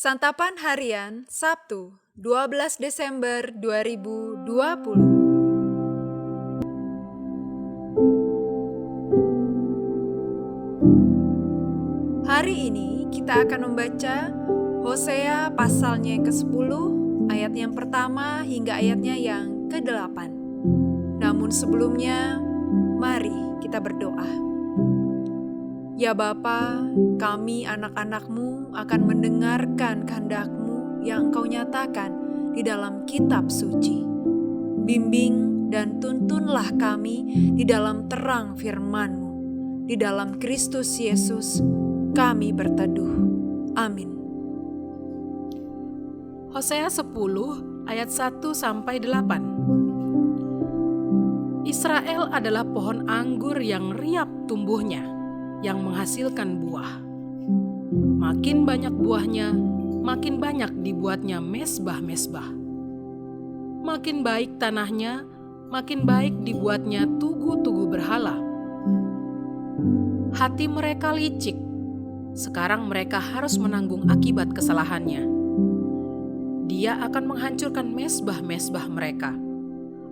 Santapan Harian Sabtu 12 Desember 2020. Hari ini kita akan membaca Hosea pasalnya yang ke-10, ayat yang pertama hingga ayatnya yang ke-8. Namun sebelumnya, mari kita berdoa. Ya Bapa, kami anak-anak-Mu akan mendengarkan kehendak-Mu yang Engkau nyatakan di dalam kitab suci. Bimbing dan tuntunlah kami di dalam terang firman-Mu. Di dalam Kristus Yesus kami berteduh. Amin. Hosea 10 ayat 1-8. Israel adalah pohon anggur yang riap tumbuhnya, yang menghasilkan buah. Makin banyak buahnya, makin banyak dibuatnya mesbah-mesbah. Makin baik tanahnya, makin baik dibuatnya tugu-tugu berhala. Hati mereka licik, sekarang mereka harus menanggung akibat kesalahannya. Dia akan menghancurkan mesbah-mesbah mereka,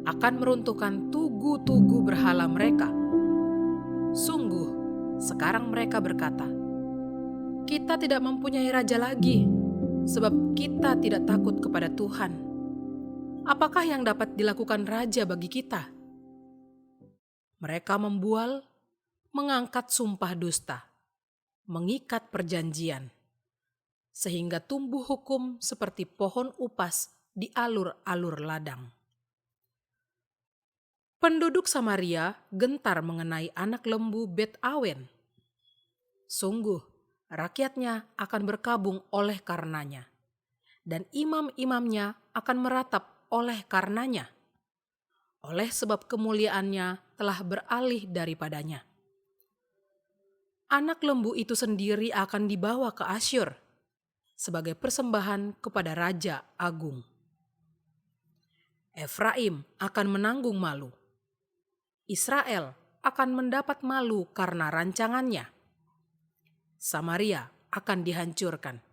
akan meruntuhkan tugu-tugu berhala mereka. Sungguh, sekarang mereka berkata, "Kita tidak mempunyai raja lagi, sebab kita tidak takut kepada Tuhan. Apakah yang dapat dilakukan raja bagi kita?" Mereka membual, mengangkat sumpah dusta, mengikat perjanjian, sehingga tumbuh hukum seperti pohon upas di alur-alur ladang. Penduduk Samaria gentar mengenai anak lembu Bet Awen. Sungguh, rakyatnya akan berkabung oleh karenanya, dan imam-imamnya akan meratap oleh karenanya, oleh sebab kemuliaannya telah beralih daripadanya. Anak lembu itu sendiri akan dibawa ke Asyur sebagai persembahan kepada Raja Agung. Efraim akan menanggung malu. Israel akan mendapat malu karena rancangannya. Samaria akan dihancurkan.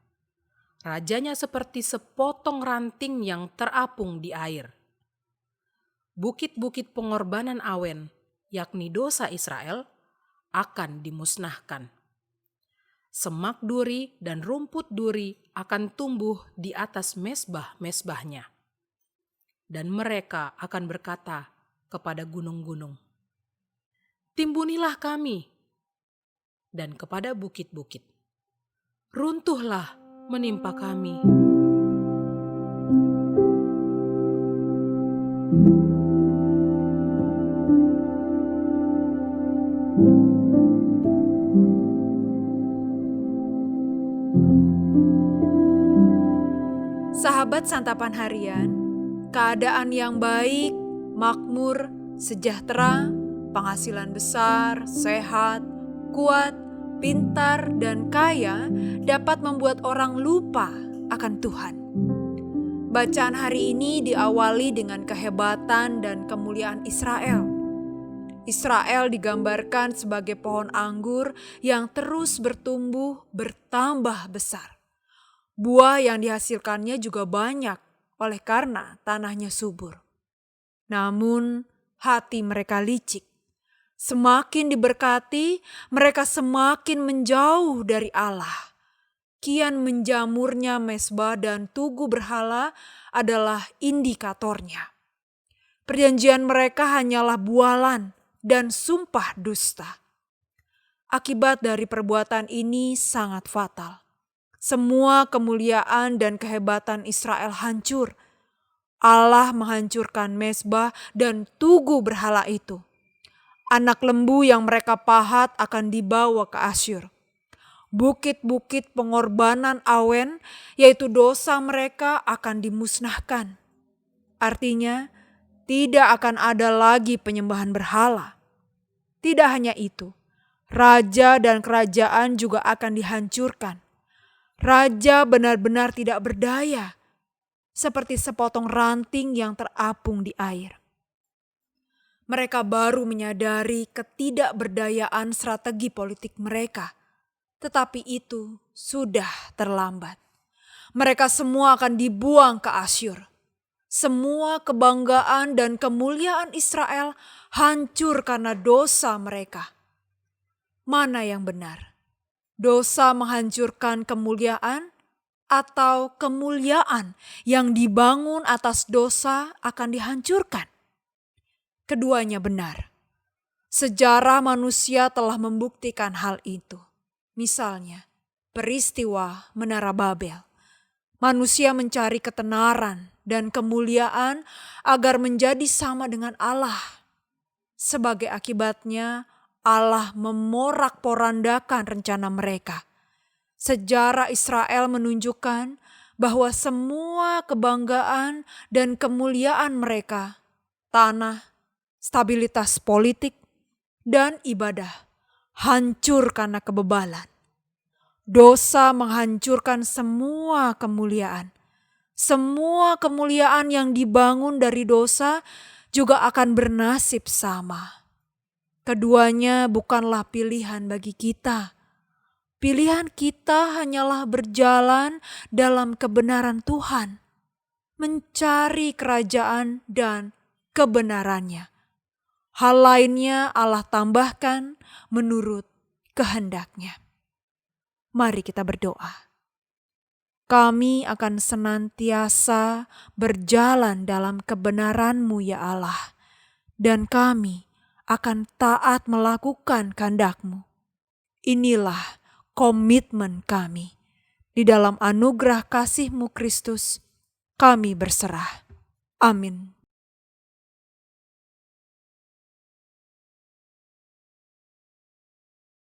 Rajanya seperti sepotong ranting yang terapung di air. Bukit-bukit pengorbanan Awen, yakni dosa Israel, akan dimusnahkan. Semak duri dan rumput duri akan tumbuh di atas mesbah-mesbahnya. Dan mereka akan berkata kepada gunung-gunung, "Timbunilah kami," dan kepada bukit-bukit, "Runtuhlah menimpa kami." Sahabat Santapan Harian, keadaan yang baik, makmur, sejahtera, penghasilan besar, sehat, kuat, pintar, dan kaya dapat membuat orang lupa akan Tuhan. Bacaan hari ini diawali dengan kehebatan dan kemuliaan Israel. Israel digambarkan sebagai pohon anggur yang terus bertumbuh, bertambah besar. Buah yang dihasilkannya juga banyak oleh karena tanahnya subur. Namun hati mereka licik. Semakin diberkati, mereka semakin menjauh dari Allah. Kian menjamurnya mesbah dan tugu berhala adalah indikatornya. Perjanjian mereka hanyalah bualan dan sumpah dusta. Akibat dari perbuatan ini sangat fatal. Semua kemuliaan dan kehebatan Israel hancur. Allah menghancurkan mesbah dan tugu berhala itu. Anak lembu yang mereka pahat akan dibawa ke Asyur. Bukit-bukit pengorbanan Awen, yaitu dosa mereka, akan dimusnahkan. Artinya, tidak akan ada lagi penyembahan berhala. Tidak hanya itu, raja dan kerajaan juga akan dihancurkan. Raja benar-benar tidak berdaya, seperti sepotong ranting yang terapung di air. Mereka baru menyadari ketidakberdayaan strategi politik mereka, tetapi itu sudah terlambat. Mereka semua akan dibuang ke Asyur. Semua kebanggaan dan kemuliaan Israel hancur karena dosa mereka. Mana yang benar? Dosa menghancurkan kemuliaan atau kemuliaan yang dibangun atas dosa akan dihancurkan? Keduanya benar. Sejarah manusia telah membuktikan hal itu. Misalnya, peristiwa Menara Babel. Manusia mencari ketenaran dan kemuliaan agar menjadi sama dengan Allah. Sebagai akibatnya, Allah memorak-porandakan rencana mereka. Sejarah Israel menunjukkan bahwa semua kebanggaan dan kemuliaan mereka, tanah, stabilitas politik, dan ibadah hancur karena kebebalan. Dosa menghancurkan semua kemuliaan. Semua kemuliaan yang dibangun dari dosa juga akan bernasib sama. Keduanya bukanlah pilihan bagi kita. Pilihan kita hanyalah berjalan dalam kebenaran Tuhan, mencari kerajaan dan kebenarannya. Hal lainnya Allah tambahkan menurut kehendak-Nya. Mari kita berdoa. Kami akan senantiasa berjalan dalam kebenaran-Mu ya Allah, dan kami akan taat melakukan kehendak-Mu. Inilah komitmen kami. Di dalam anugerah kasih-Mu Kristus, kami berserah. Amin.